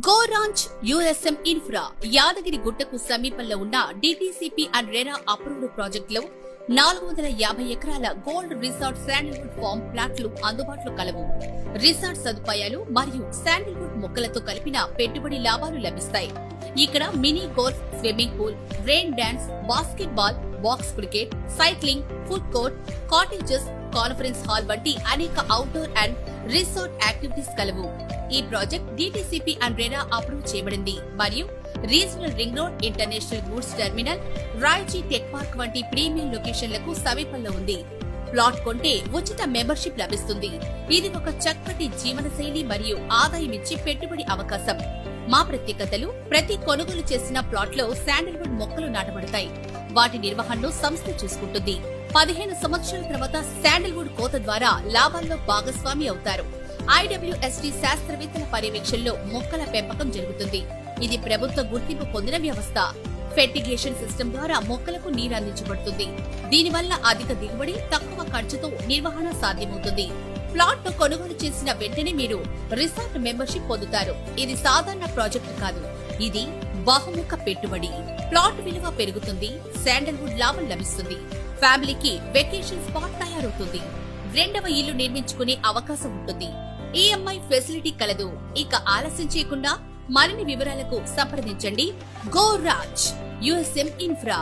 గోరాంచ్ USM infra Yadagiri గుట్టకు సమీపంలో ఉన్న DTCP and RERA approved ప్రాజెక్టులో 450 ఎకరాల గోల్డ్ రిసార్ట్ శాండిల్వుడ్ ఫార్మ్ ప్లాట్లు అందుబాటులో కలవు. రిసార్ట్ సదుపాయాలు మరియు శాండిల్వుడ్ మొక్కలతో కలిపిన పెట్టుబడి లాభాలు లభిస్తాయి. ఇక్కడ mini golf, swimming pool, rain dance, basketball, box cricket, cycling, food court, cottages, conference hall వంటి అనేక అవుట్డోర్ అండ్ రిసార్ట్ యాక్టివిటీస్ కలవు. ఈ project DTCP and RERA approve చేయబడింది మరియు regional ring road, international goods terminal, రాయ్జీ tech park వంటి premium లొకేషన్లకు సమీపంలో ఉంది. ప్లాట్ కొంటే ఉచిత మెంబర్షిప్ లభిస్తుంది. ఇది ఒక చక్కటి జీవనశైలి మరియు ఆదాయం ఇచ్చే పెట్టుబడి అవకాశం. మా ప్రత్యేకతలు: ప్రతి కొనుగోలు చేసిన ప్లాట్ లో శాండిల్వుడ్ మొక్కలు నాటబడతాయి. వాటి నిర్వహణను సంస్థ చూసుకుంటుంది. 15 సంవత్సరాల తర్వాత శాండిల్వుడ్ కోత ద్వారా లాభాల్లో భాగస్వామి అవుతారు. ఐడబ్ల్యూఎస్టీ శాస్త్రవేత్తల పర్యవేక్షణలో మొక్కల పెంపకం జరుగుతుంది. ఇది ప్రభుత్వ గుర్తింపు పొందిన వ్యవస్థ. ఫెర్టిగేషన్ సిస్టమ్ ద్వారా మొక్కలకు నీరు అందించబడుతుంది. దీనివల్ల అధిక దిగుబడి, తక్కువ ఖర్చుతో నిర్వహణ సాధ్యమవుతుంది. ప్లాట్ ను కొనుగోలు చేసిన వెంటనే మీరు రిసార్ట్ మెంబర్షిప్ పొందుతారు. ఇది సాధారణ ప్రాజెక్టు కాదు, ఇది బహుముఖ పెట్టుబడి. ప్లాట్ విలువ పెరుగుతుంది, శాండిల్వుడ్ లాభం లభిస్తుంది, ఫ్యామిలీకి వెకేషన్ స్పాట్ తయారవుతుంది, రెండవ ఇల్లు నిర్మించుకునే అవకాశం ఉంటుంది. ఈఎంఐ ఫెసిలిటీ కలదు. ఇక ఆలస్యం చేయకుండా మరిన్ని వివరాలకు సంప్రదించండి. గోరాంచ్ యుఎస్ఎం ఇన్ఫ్రా.